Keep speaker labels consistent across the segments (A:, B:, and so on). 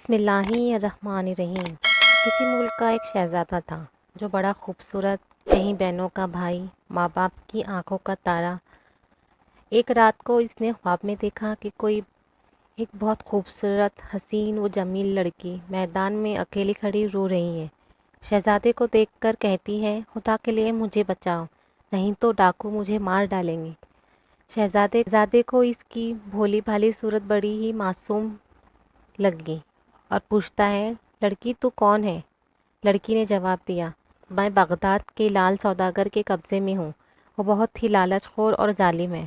A: بسم اللہ الرحمن الرحیم۔ کسی ملک کا ایک شہزادہ تھا جو بڑا خوبصورت، کہیں بہنوں کا بھائی، ماں باپ کی آنکھوں کا تارا۔ ایک رات کو اس نے خواب میں دیکھا کہ کوئی ایک بہت خوبصورت، حسین و جمیل لڑکی میدان میں اکیلی کھڑی رو رہی ہے۔ شہزادے کو دیکھ کر کہتی ہے، خدا کے لیے مجھے بچاؤ، نہیں تو ڈاکو مجھے مار ڈالیں گے۔ شہزادے کو اس کی بھولی بھالی صورت بڑی ہی معصوم لگی اور پوچھتا ہے، لڑکی تو کون ہے؟ لڑکی نے جواب دیا، میں بغداد کے لال سوداگر کے قبضے میں ہوں، وہ بہت ہی لالچ خور اور ظالم ہے،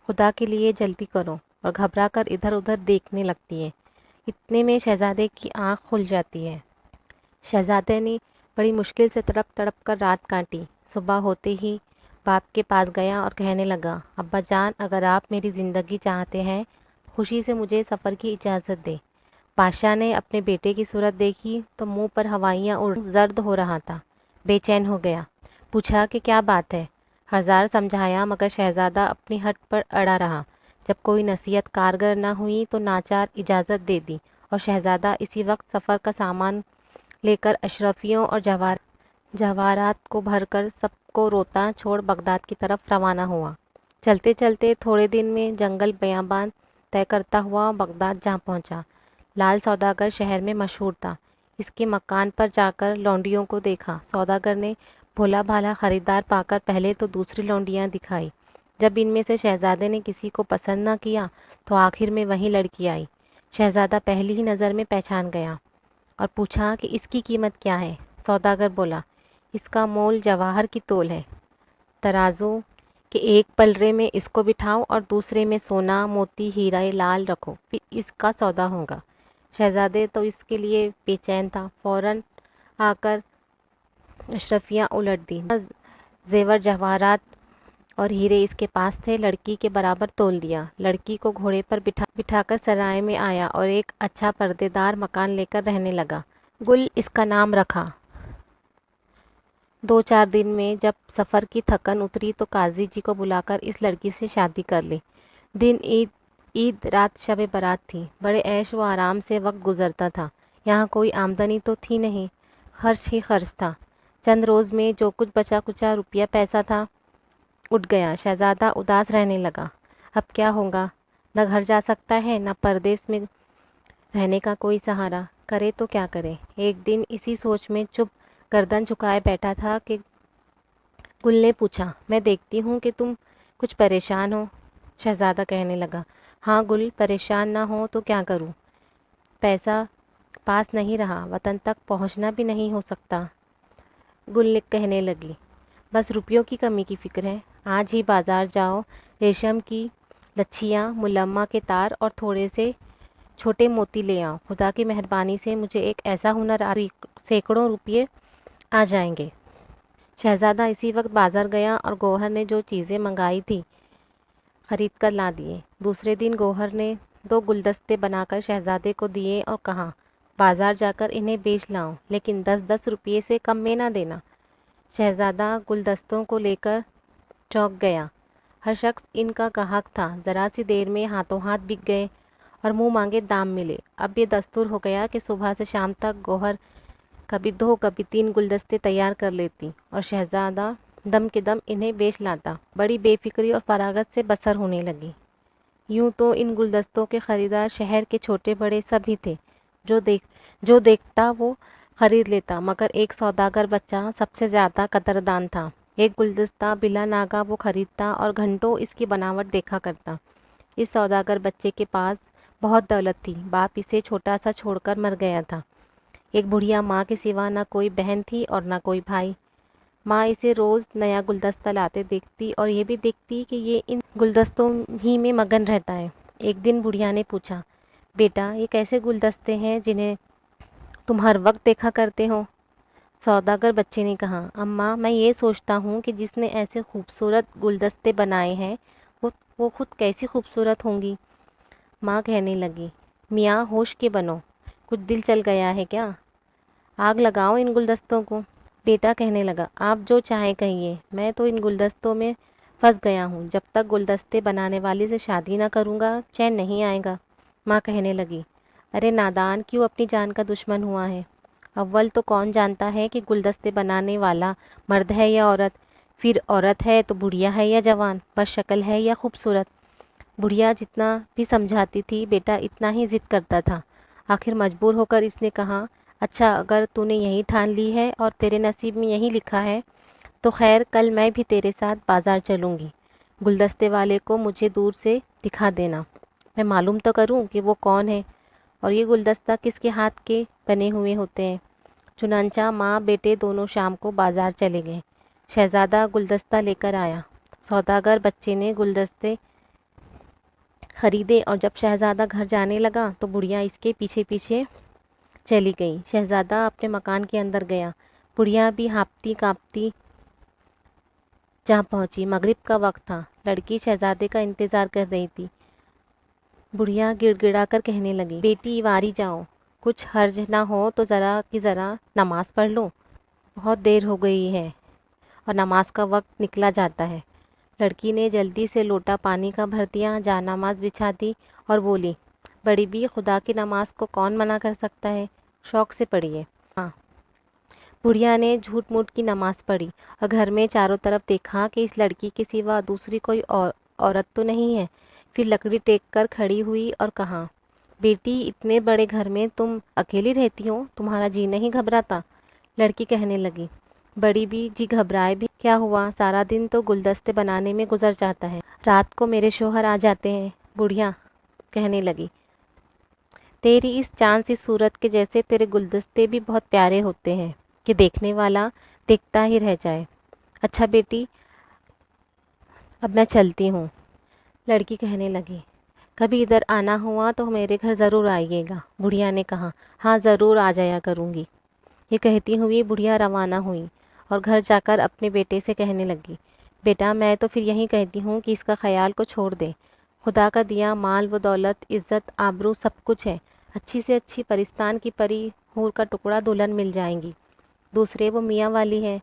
A: خدا کے لیے جلدی کرو، اور گھبرا کر ادھر ادھر دیکھنے لگتی ہے۔ اتنے میں شہزادے کی آنکھ کھل جاتی ہے۔ شہزادے نے بڑی مشکل سے تڑپ تڑپ کر رات کاٹی۔ صبح ہوتے ہی باپ کے پاس گیا اور کہنے لگا، ابا جان، اگر آپ میری زندگی چاہتے ہیں خوشی سے مجھے سفر کی اجازت دیں۔ بادشاہ نے اپنے بیٹے کی صورت دیکھی تو منہ پر ہوائیاں اڑ زرد ہو رہا تھا، بے چین ہو گیا، پوچھا کہ کیا بات ہے؟ ہزار سمجھایا مگر شہزادہ اپنی ہٹ پر اڑا رہا۔ جب کوئی نصیحت کارگر نہ ہوئی تو ناچار اجازت دے دی اور شہزادہ اسی وقت سفر کا سامان لے کر اشرفیوں اور جواہرات کو بھر کر سب کو روتا چھوڑ بغداد کی طرف روانہ ہوا۔ چلتے چلتے تھوڑے دن میں جنگل بیابان طے کرتا ہوا بغداد جا پہنچا۔ لال سوداگر شہر میں مشہور تھا۔ اس کے مکان پر جا کر لونڈیوں کو دیکھا۔ سوداگر نے بھولا بھالا خریدار پا کر پہلے تو دوسری لونڈیاں دکھائی۔ جب ان میں سے شہزادے نے کسی کو پسند نہ کیا تو آخر میں وہی لڑکی آئی۔ شہزادہ پہلی ہی نظر میں پہچان گیا اور پوچھا کہ اس کی قیمت کیا ہے؟ سوداگر بولا، اس کا مول جواہر کی تول ہے، ترازو کہ ایک پلڑے میں اس کو بٹھاؤ اور دوسرے میں سونا، موتی، ہیرے لال رکھو، پھر اس کا سودا ہوگا۔ شہزادے تو اس کے لیے بے چین تھا، فوراً آ کر اشرفیاں الٹ دی۔ زیور جواہرات اور ہیرے اس کے پاس تھے، لڑکی کے برابر تول دیا۔ لڑکی کو گھوڑے پر بٹھا کر سرائے میں آیا اور ایک اچھا پردے دار مکان لے کر رہنے لگا۔ گل اس کا نام رکھا۔ 2-4 دن میں جب سفر کی تھکن اتری تو قاضی جی کو بلا کر اس لڑکی سے شادی کر لی۔ دن عید رات شب برات تھی۔ بڑے عیش و آرام سے وقت گزرتا تھا۔ یہاں کوئی آمدنی تو تھی نہیں، خرچ ہی خرچ تھا۔ چند روز میں جو کچھ بچا کچا روپیہ پیسہ تھا اٹھ گیا۔ شہزادہ اداس رہنے لگا۔ اب کیا ہوگا؟ نہ گھر جا سکتا ہے، نہ پردیس میں رہنے کا کوئی سہارا، کرے تو کیا کرے؟ ایک دن اسی سوچ میں چپ گردن جھکائے بیٹھا تھا کہ گل نے پوچھا، میں دیکھتی ہوں کہ تم کچھ پریشان ہو۔ شہزادہ کہنے لگا، ہاں گل، پریشان نہ ہو تو کیا کروں؟ پیسہ پاس نہیں رہا، وطن تک پہنچنا بھی نہیں ہو سکتا۔ گل کہنے لگی، بس روپیوں کی کمی کی فکر ہے، آج ہی بازار جاؤ، ریشم کی لچھیاں، ملمہ کے تار اور تھوڑے سے چھوٹے موتی لے آؤ، خدا کی مہربانی سے مجھے ایک ایسا ہنر سینکڑوں روپیے آ جائیں گے۔ شہزادہ اسی وقت بازار گیا اور گوہر نے جو چیزیں منگائی تھی خرید کر لا دیے۔ دوسرے دن گوہر نے 2 گلدستے بنا کر شہزادے کو دیے اور کہا، بازار جا کر انہیں بیچ لاؤ، لیکن 10-10 روپیے سے کم میں نہ دینا۔ شہزادہ گلدستوں کو لے کر چونک گیا۔ ہر شخص ان کا گاہک تھا، ذرا سی دیر میں ہاتھوں ہاتھ بک گئے اور منہ مانگے دام ملے۔ اب یہ دستور ہو گیا کہ صبح سے شام تک گوہر کبھی 2 کبھی 3 گلدستے تیار کر لیتی اور شہزادہ دم کے دم انہیں بیچ لاتا۔ بڑی بے فکری اور فراغت سے بسر ہونے لگی۔ یوں تو ان گلدستوں کے خریدار شہر کے چھوٹے بڑے سب ہی تھے، جو دیکھتا وہ خرید لیتا، مگر ایک سوداگر بچہ سب سے زیادہ قدردان تھا۔ ایک گلدستہ بلا ناگہ وہ خریدتا اور گھنٹوں اس کی بناوٹ دیکھا کرتا۔ اس سوداگر بچے کے پاس بہت دولت تھی، باپ اسے چھوٹا سا چھوڑ کر مر گیا تھا۔ ایک بڑھیا ماں کے سوا نہ کوئی بہن تھی اور نہ کوئی بھائی۔ ماں اسے روز نیا گلدستہ لاتے دیکھتی اور یہ بھی دیکھتی کہ یہ ان گلدستوں ہی میں مگن رہتا ہے۔ ایک دن بڑھیا نے پوچھا، بیٹا، یہ کیسے گلدستے ہیں جنہیں تم ہر وقت دیکھا کرتے ہو؟ سوداگر بچے نے کہا، اماں، میں یہ سوچتا ہوں کہ جس نے ایسے خوبصورت گلدستے بنائے ہیں وہ خود کیسی خوبصورت ہوں گی۔ ماں کہنے لگی، میاں ہوش کے بنو، کچھ دل چل گیا ہے کیا؟ آگ لگاؤ ان گلدستوں کو۔ بیٹا کہنے لگا، آپ جو چاہیں کہیے، میں تو ان گلدستوں میں پھنس گیا ہوں، جب تک گلدستے بنانے والی سے شادی نہ کروں گا چین نہیں آئے گا۔ ماں کہنے لگی، ارے نادان، کیوں اپنی جان کا دشمن ہوا ہے؟ اول تو کون جانتا ہے کہ گلدستے بنانے والا مرد ہے یا عورت؟ پھر عورت ہے تو بڑھیا ہے یا جوان، بس شکل ہے یا خوبصورت؟ بڑھیا جتنا بھی سمجھاتی تھی بیٹا اتنا ہی ضد کرتا تھا۔ آخر مجبور ہو کر اس نے کہا، اچھا اگر تو نے یہی ٹھان لی ہے اور تیرے نصیب میں یہی لکھا ہے تو خیر، کل میں بھی تیرے ساتھ بازار چلوں گی۔ گلدستے والے کو مجھے دور سے دکھا دینا، میں معلوم تو کروں کہ وہ کون ہے اور یہ گلدستہ کس کے ہاتھ کے بنے ہوئے ہوتے ہیں۔ چنانچہ ماں بیٹے دونوں شام کو بازار چلے گئے۔ شہزادہ گلدستہ لے کر آیا۔ سوداگر بچے نے گلدستے خریدے اور جب شہزادہ گھر جانے لگا تو بڑھیا اس کے پیچھے پیچھے چلی گئی۔ شہزادہ اپنے مکان کے اندر گیا۔ بڑھیا بھی ہاپتی کانپتی جہاں پہنچی۔ مغرب کا وقت تھا۔ لڑکی شہزادے کا انتظار کر رہی تھی۔ بڑھیا گڑ گڑا کر کہنے لگی، بیٹی واری جاؤ، کچھ حرج نہ ہو تو ذرا کی ذرا نماز پڑھ لو، بہت دیر ہو گئی ہے اور نماز کا وقت نکلا جاتا ہے۔ لڑکی نے جلدی سے لوٹا پانی کا بھر دیا، جا نماز بچھا دی اور بولی، بڑی بھی خدا کی نماز کو کون منع کر سکتا ہے، شوق سے پڑھیے۔ ہاں۔ بڑھیا نے جھوٹ موٹ کی نماز پڑھی اور گھر میں چاروں طرف دیکھا کہ اس لڑکی کے سوا دوسری کوئی عورت تو نہیں ہے۔ پھر لکڑی ٹیک کر کھڑی ہوئی اور کہا، بیٹی اتنے بڑے گھر میں تم اکیلی رہتی ہو، تمہارا جی نہیں گھبراتا؟ لڑکی کہنے لگی، بڑی بھی جی گھبرائے بھی کیا ہوا، سارا دن تو گلدستے بنانے میں گزر جاتا ہے، رات کو میرے شوہر آ جاتے ہیں۔ بڑھیا کہنے لگی، تیری اس چاند سی صورت کے جیسے تیرے گلدستے بھی بہت پیارے ہوتے ہیں کہ دیکھنے والا دیکھتا ہی رہ جائے۔ اچھا بیٹی، اب میں چلتی ہوں۔ لڑکی کہنے لگی، کبھی ادھر آنا ہوا تو میرے گھر ضرور آئیے گا۔ بڑھیا نے کہا، ہاں ضرور آ جایا کروں گی۔ یہ کہتی ہوئی بڑھیا روانہ ہوئی اور گھر جا کر اپنے بیٹے سے کہنے لگی، بیٹا میں تو پھر یہی کہتی ہوں کہ اس کا خیال کو چھوڑ دے، خدا کا دیا مال و دولت، عزت آبرو سب کچھ ہے، اچھی سے اچھی پرستان کی پری حور کا ٹکڑا دلہن مل جائیں گی، دوسرے وہ میاں والی ہے۔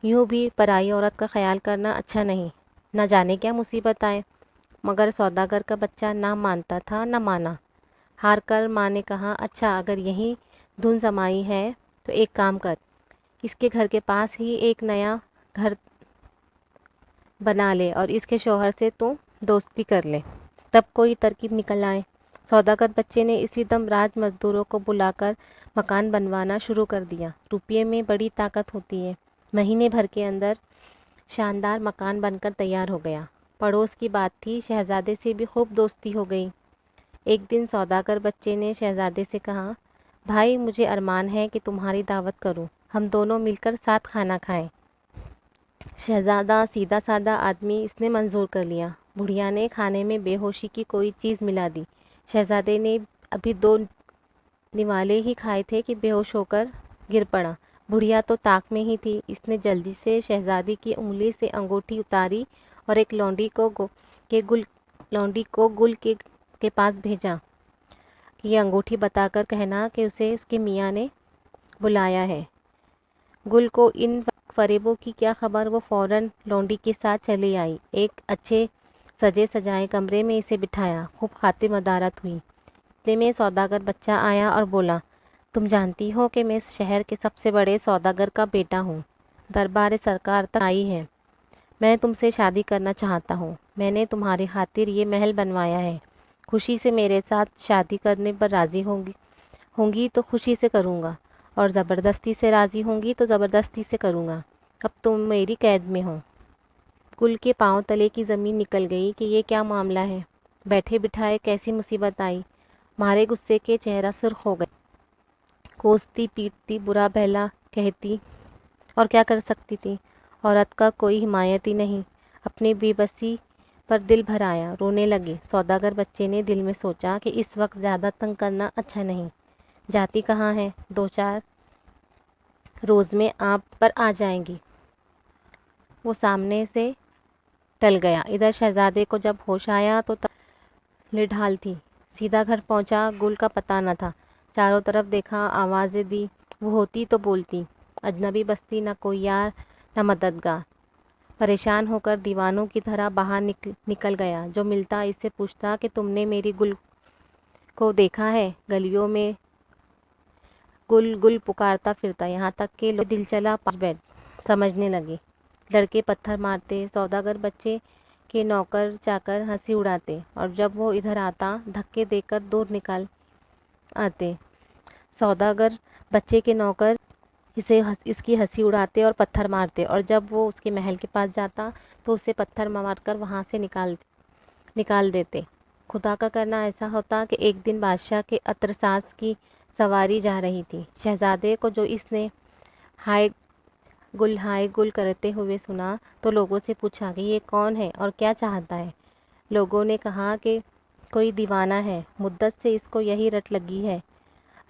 A: یوں بھی پرائی عورت کا خیال کرنا اچھا نہیں، نہ جانے کیا مصیبت آئے۔ مگر سوداگر کا بچہ نہ مانتا تھا نہ مانا۔ ہار کر ماں نے کہا، اچھا اگر یہی دھن جمائی ہے تو ایک کام کر، اس کے گھر کے پاس ہی ایک نیا گھر بنا لے اور اس کے شوہر سے تو دوستی کر لے، تب کوئی ترکیب نکل آئے۔ سوداگر بچے نے اسی دم راج مزدوروں کو بلا کر مکان بنوانا شروع کر دیا۔ روپیے میں بڑی طاقت ہوتی ہے۔ مہینے بھر کے اندر شاندار مکان بن کر تیار ہو گیا۔ پڑوس کی بات تھی، شہزادے سے بھی خوب دوستی ہو گئی۔ ایک دن سوداگر بچے نے شہزادے سے کہا، بھائی مجھے ارمان ہے کہ تمہاری دعوت کروں، ہم دونوں مل کر ساتھ کھانا کھائیں۔ شہزادہ سیدھا سادہ آدمی، اس نے منظور کر لیا۔ بڑھیا نے کھانے میں بے ہوشی کی کوئی چیز ملا دی۔ شہزادے نے ابھی 2 نوالے ہی کھائے تھے کہ بے ہوش ہو کر گر پڑا۔ بڑھیا تو طاق میں ہی تھی، اس نے جلدی سے شہزادی کی انگلی سے انگوٹھی اتاری اور ایک لونڈی کو گل کے پاس بھیجا کہ یہ انگوٹھی بتا کر کہنا کہ اسے اس کے میاں نے بلایا ہے۔ گل کو ان فریبوں کی کیا خبر، وہ فوراً لونڈی کے ساتھ چلی آئی۔ ایک اچھے سجے سجائے کمرے میں اسے بٹھایا، خوب خاطر مدارت ہوئی۔ اتنے میں سوداگر بچہ آیا اور بولا، تم جانتی ہو کہ میں اس شہر کے سب سے بڑے سوداگر کا بیٹا ہوں، دربار سرکار تک آئی ہے، میں تم سے شادی کرنا چاہتا ہوں، میں نے تمہاری خاطر یہ محل بنوایا ہے، خوشی سے میرے ساتھ شادی کرنے پر راضی ہوں گی تو خوشی سے کروں گا، اور زبردستی سے راضی ہوں گی تو زبردستی سے کروں گا، اب تم میری قید میں ہو۔ گل کے پاؤں تلے کی زمین نکل گئی کہ یہ کیا معاملہ ہے، بیٹھے بٹھائے کیسی مصیبت آئی۔ مارے غصے کے چہرہ سرخ ہو گیا۔ کوستی پیٹتی، برا بھلا کہتی، اور کیا کر سکتی تھی، عورت کا کوئی حمایتی نہیں۔ اپنی بے بسی پر دل بھر آیا، رونے لگی۔ سوداگر بچے نے دل میں سوچا کہ اس وقت زیادہ تنگ کرنا اچھا نہیں، جاتی کہاں ہے، 2-4 روز میں آپ پر آ جائیں گی۔ وہ سامنے سے ٹل گیا۔ ادھر شہزادے کو جب ہوش آیا تو نڈھال تھی، سیدھا گھر پہنچا۔ گل کا پتہ نہ تھا، چاروں طرف دیکھا، آوازیں دی، وہ ہوتی تو بولتی۔ اجنبی بستی، نہ کوئی یار نہ مددگار۔ پریشان ہو کر دیوانوں کی طرح باہر نکل گیا۔ جو ملتا اس سے پوچھتا کہ تم نے میری گل کو دیکھا ہے؟ گلیوں میں گل گل پکارتا پھرتا، یہاں تک کہ لوگ دل چلا پاس بیٹھ سمجھنے لگے۔ لڑکے پتھر مارتے، سوداگر بچے کے نوکر چاکر ہنسی اڑاتے، اور جب وہ ادھر آتا دھکے دے کر دور نکال آتے۔ سوداگر بچے کے نوکر اس کی ہنسی اڑاتے اور پتھر مارتے، اور جب وہ اس کے محل کے پاس جاتا تو اسے پتھر مار کر وہاں سے نکال دیتے۔ خدا کا کرنا ایسا ہوتا کہ ایک دن بادشاہ کے عطر ساز کی سواری جا رہی تھی۔ شہزادے کو جو اس نے ہائے گل کرتے ہوئے سنا تو لوگوں سے پوچھا کہ یہ کون ہے اور کیا چاہتا ہے۔ لوگوں نے کہا کہ کوئی دیوانہ ہے، مدت سے اس کو یہی رٹ لگی ہے۔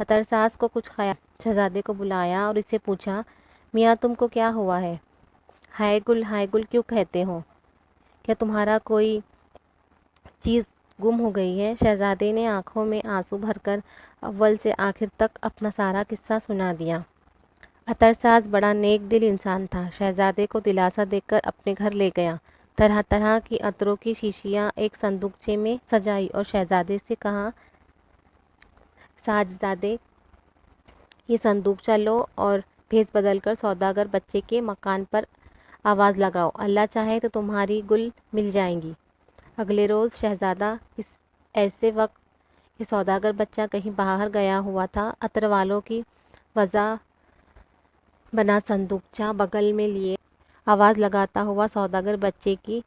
A: عطر ساز کو کچھ خیال شہزادے کو بلایا اور اسے پوچھا، میاں تم کو کیا ہوا ہے؟ ہائے گل کیوں کہتے ہو؟ کیا تمہارا کوئی چیز گم ہو گئی ہے؟ شہزادے نے آنکھوں میں آنسو بھر کر اول سے آخر تک اپنا سارا قصہ سنا دیا۔ عطر ساز بڑا نیک دل انسان تھا۔ شہزادے کو دلاسا دے کر اپنے گھر لے گیا، طرح طرح کی عطروں کی شیشیاں ایک صندوقچے میں سجائی اور شہزادے سے کہا، ساجزادے یہ صندوقچہ لو اور بھیس بدل کر سوداگر بچے کے مکان پر آواز لگاؤ، اللہ چاہے تو تمہاری گل مل جائیں گی۔ اگلے روز شہزادہ ایسے وقت کہ سوداگر بچہ کہیں باہر گیا ہوا تھا، عطر والوں کی وضع بنا صندوقچہ بغل میں لیے آواز لگاتا ہوا سوداگر بچے کی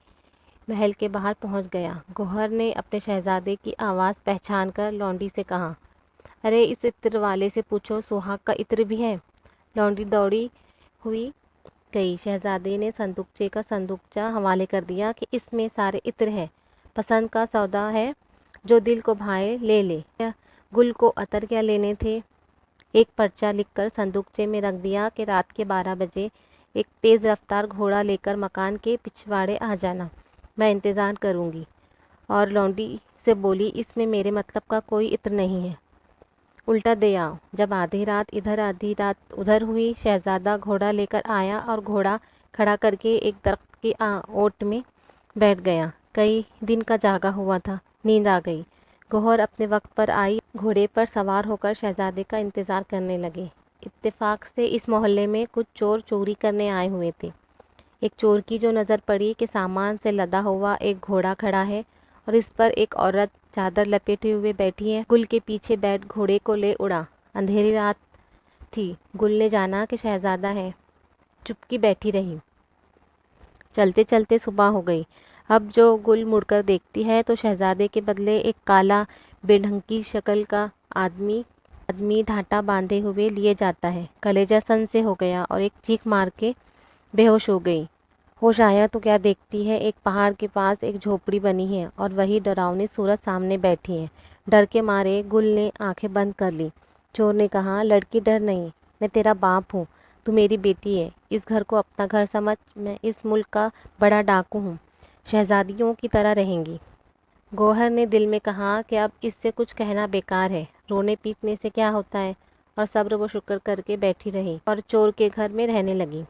A: محل کے باہر پہنچ گیا۔ گوہر نے اپنے شہزادے کی آواز پہچان کر لونڈی سے کہا، ارے اس عطر والے سے پوچھو سوہاگ کا عطر بھی ہے۔ لونڈی دوڑی ہوئی گئی۔ شہزادے نے صندوقچے کا صندوقچہ حوالے کر دیا کہ اس میں سارے عطر ہیں، پسند کا سودا ہے، جو دل کو بھائے لے لے۔ گل کو عطر کیا لینے تھے؟ ایک پرچہ لکھ کر صندوقچے میں رکھ دیا کہ رات کے 12 بجے ایک تیز رفتار گھوڑا لے کر مکان کے پچھواڑے آ جانا، میں انتظار کروں گی۔ اور لونڈی سے بولی، اس میں میرے مطلب کا کوئی عطر نہیں ہے، الٹا دے آؤ۔ جب آدھی رات ادھر آدھی رات ادھر ہوئی، شہزادہ گھوڑا لے کر آیا اور گھوڑا کھڑا کر کے ایک درخت کی اوٹ میں بیٹھ گیا۔ کئی دن کا جاگا ہوا تھا، نیند آ گئی۔ گوہر اپنے وقت پر آئی، گھوڑے پر سوار ہو کر شہزادے کا انتظار کرنے لگے۔ اتفاق سے اس محلے میں کچھ چور چوری کرنے آئے ہوئے تھے۔ ایک چور کی جو نظر پڑی کہ سامان سے لدا ہوا ایک گھوڑا کھڑا ہے اور اس پر ایک عورت چادر لپیٹے ہوئے بیٹھی ہے، گل کے پیچھے بیٹھ گھوڑے کو لے اڑا۔ اندھیری رات تھی، گل نے جانا کہ شہزادہ ہے، چپکی بیٹھی رہی۔ چلتے چلتے صبح ہو گئی۔ اب جو گل مڑ کر دیکھتی ہے تو شہزادے کے بدلے ایک کالا بے ڈھنگ کی شکل کا آدمی ڈھانٹا باندھے ہوئے لیے جاتا ہے۔ کلیجہ سن سے ہو گیا اور ایک چیخ مار کے بے ہوش ہو گئی۔ ہوش آیا تو کیا دیکھتی ہے، ایک پہاڑ کے پاس ایک جھوپڑی بنی ہے اور وہی ڈراؤنی صورت سامنے بیٹھی ہے۔ ڈر کے مارے گل نے آنکھیں بند کر لی۔ چور نے کہا، لڑکی ڈر نہیں، میں تیرا باپ ہوں، تو میری بیٹی ہے، اس گھر کو اپنا گھر سمجھ، میں اس ملک کا بڑا ڈاکو ہوں، شہزادیوں کی طرح رہیں گی۔ گوہر نے دل میں کہا کہ اب اس سے کچھ کہنا بیکار ہے، رونے پیٹنے سے کیا ہوتا ہے، اور صبر و شکر کر کے بیٹھی رہی اور چور کے گھر میں رہنے لگی۔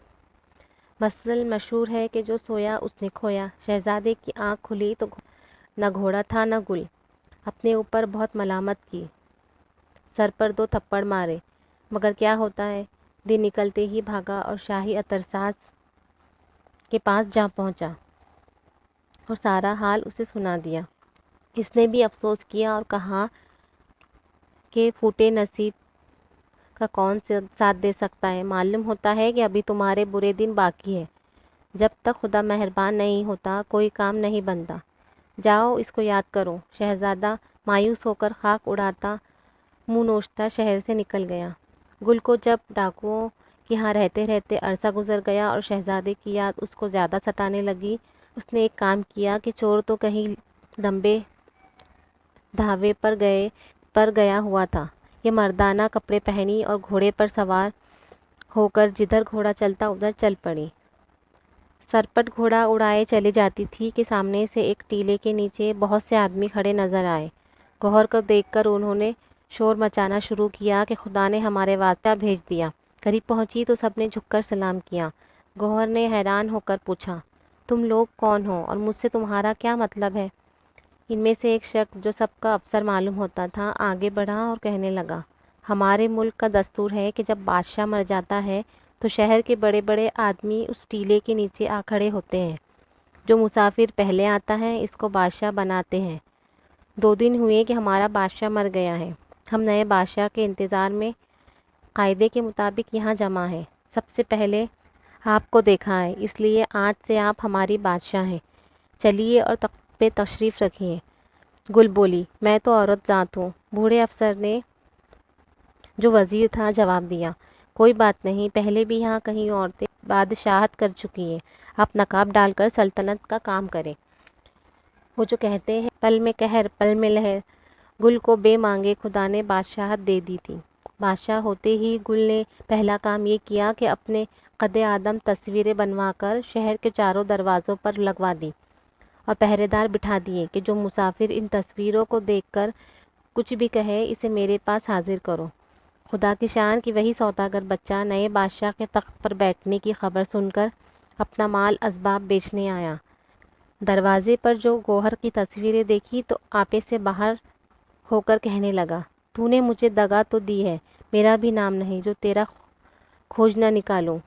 A: مثل مشہور ہے کہ جو سویا اس نے کھویا۔ شہزادے کی آنکھ کھلی تو نہ گھوڑا تھا نہ گل۔ اپنے اوپر بہت ملامت کی، سر پر 2 تھپڑ مارے، مگر کیا ہوتا ہے، دن نکلتے ہی بھاگا اور شاہی عطرساز کے پاس جا پہنچا اور سارا حال اسے سنا دیا۔ اس نے بھی افسوس کیا اور کہا کہ پھوٹے نصیب کا کون ساتھ دے سکتا ہے، معلوم ہوتا ہے کہ ابھی تمہارے برے دن باقی ہے، جب تک خدا مہربان نہیں ہوتا کوئی کام نہیں بنتا، جاؤ اس کو یاد کرو۔ شہزادہ مایوس ہو کر خاک اڑاتا منہ نوچتا شہر سے نکل گیا۔ گل کو جب ڈاکوؤں کے ہاں رہتے رہتے عرصہ گزر گیا اور شہزادے کی یاد اس کو زیادہ ستانے لگی، اس نے ایک کام کیا کہ چور تو کہیں لمبے دھاوے پر گیا ہوا تھا، یہ مردانہ کپڑے پہنی اور گھوڑے پر سوار ہو کر جدھر گھوڑا چلتا ادھر چل پڑی۔ سرپٹ گھوڑا اڑائے چلی جاتی تھی کہ سامنے سے ایک ٹیلے کے نیچے بہت سے آدمی کھڑے نظر آئے۔ گوہر کو دیکھ کر انہوں نے شور مچانا شروع کیا کہ خدا نے ہمارے واسطہ بھیج دیا۔ قریب پہنچی تو سب نے جھک کر سلام کیا۔ گوہر نے حیران ہو کر پوچھا، تم لوگ کون ہو اور مجھ سے تمہارا کیا مطلب ہے؟ ان میں سے ایک شخص جو سب کا افسر معلوم ہوتا تھا آگے بڑھا اور کہنے لگا، ہمارے ملک کا دستور ہے کہ جب بادشاہ مر جاتا ہے تو شہر کے بڑے بڑے آدمی اس ٹیلے کے نیچے آ کھڑے ہوتے ہیں۔ جو مسافر پہلے آتا ہے اس کو بادشاہ بناتے ہیں۔ 2 دن ہوئے کہ ہمارا بادشاہ مر گیا ہے۔ ہم نئے بادشاہ کے انتظار میں قاعدے کے مطابق یہاں جمع ہیں۔ سب سے پہلے آپ کو دیکھا ہے، اس لیے آج سے آپ ہماری بادشاہ ہیں۔ چلیے اور تخت پہ تشریف رکھیے۔ گل بولی، میں تو عورت ذات ہوں۔ بوڑھے افسر نے جو وزیر تھا جواب دیا، کوئی بات نہیں، پہلے بھی یہاں کہیں عورتیں بادشاہت کر چکی ہیں، آپ نقاب ڈال کر سلطنت کا کام کریں۔ وہ جو کہتے ہیں پل میں قہر پل میں لہر، گل کو بے مانگے خدا نے بادشاہت دے دی تھی۔ بادشاہ ہوتے ہی گل نے پہلا کام یہ کیا کہ اپنے قد آدم تصویریں بنوا کر شہر کے چاروں دروازوں پر لگوا دی اور پہرے دار بٹھا دیے کہ جو مسافر ان تصویروں کو دیکھ کر کچھ بھی کہے اسے میرے پاس حاضر کرو۔ خدا کی شان کہ وہی سوداگر بچہ نئے بادشاہ کے تخت پر بیٹھنے کی خبر سن کر اپنا مال اسباب بیچنے آیا۔ دروازے پر جو گوہر کی تصویریں دیکھی تو آپے سے باہر ہو کر کہنے لگا، تو نے مجھے دگا تو دی ہے، میرا بھی نام نہیں جو تیرا کھوج نہ نکالوں۔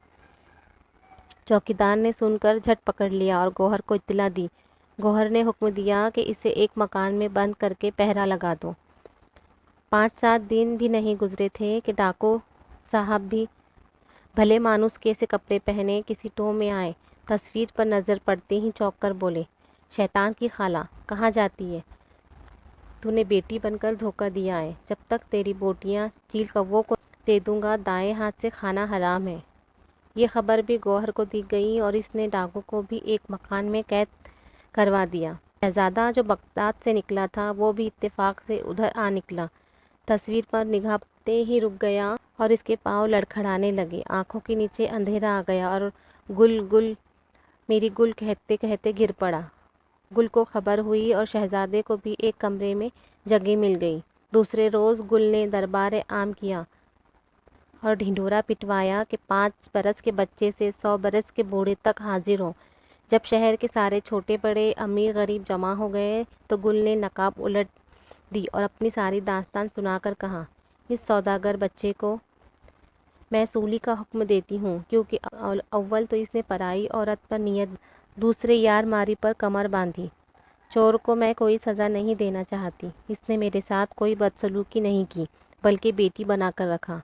A: چوکیدار نے سن کر جھٹ پکڑ لیا اور گوہر کو اطلاع دی۔ گوہر نے حکم دیا کہ اسے ایک مکان میں بند کر کے پہرا لگا دو۔ 5-7 دن بھی نہیں گزرے تھے کہ ڈاکو صاحب بھی بھلے مانوس کے سے کپڑے پہنے کسی ٹو میں آئے۔ تصویر پر نظر پڑتے ہی چونک کر بولے، شیطان کی خالہ، کہاں جاتی ہے؟ تو نے بیٹی بن کر دھوکہ دیا ہے۔ جب تک تیری بوٹیاں چیل کووں کو دے دوں گا دائیں ہاتھ سے کھانا حرام ہے۔ یہ خبر بھی گوہر کو دی گئی اور اس نے ڈاکو کو بھی ایک مکان میں قید کروا دیا۔ شہزادہ جو بغداد سے نکلا تھا وہ بھی اتفاق سے ادھر آ نکلا۔ تصویر پر نگاہ پڑتے ہی رک گیا اور اس کے پاؤں لڑکھڑانے لگے، آنکھوں کے نیچے اندھیرا آ گیا اور گل گل میری گل کہتے کہتے گر پڑا۔ گل کو خبر ہوئی اور شہزادے کو بھی ایک کمرے میں جگہ مل گئی۔ دوسرے روز گل نے دربار عام کیا اور ڈھنڈورا پٹوایا کہ 5 برس کے بچے سے 100 برس کے بوڑھے تک حاضر ہوں۔ جب شہر کے سارے چھوٹے بڑے امیر غریب جمع ہو گئے تو گل نے نقاب الٹ دی اور اپنی ساری داستان سنا کر کہا، اس سوداگر بچے کو میں سولی کا حکم دیتی ہوں، کیونکہ اول تو اس نے پرائی عورت پر نیت، دوسرے یار ماری پر کمر باندھی۔ چور کو میں کوئی سزا نہیں دینا چاہتی، اس نے میرے ساتھ کوئی بدسلوکی نہیں کی بلکہ بیٹی بنا کر رکھا۔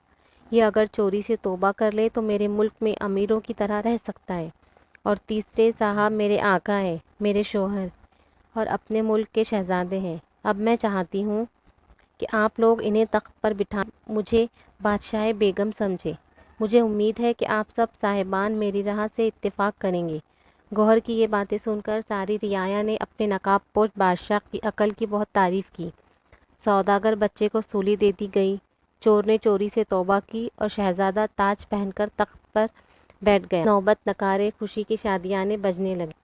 A: یہ اگر چوری سے توبہ کر لے تو میرے ملک میں امیروں کی طرح رہ سکتا ہے۔ اور تیسرے صاحب میرے آقا ہے، میرے شوہر اور اپنے ملک کے شہزادے ہیں۔ اب میں چاہتی ہوں کہ آپ لوگ انہیں تخت پر بٹھا مجھے بادشاہ بیگم سمجھے۔ مجھے امید ہے کہ آپ سب صاحبان میری راہ سے اتفاق کریں گے۔ گوہر کی یہ باتیں سن کر ساری رعایا نے اپنے نقاب پوش بادشاہ کی عقل کی بہت تعریف کی۔ سوداگر بچے کو سولی دے دی گئی، چور نے چوری سے توبہ کی اور شہزادہ تاج پہن کر تخت پر بیٹھ گیا۔ نوبت نکارے خوشی کی شادیانے بجنے لگے۔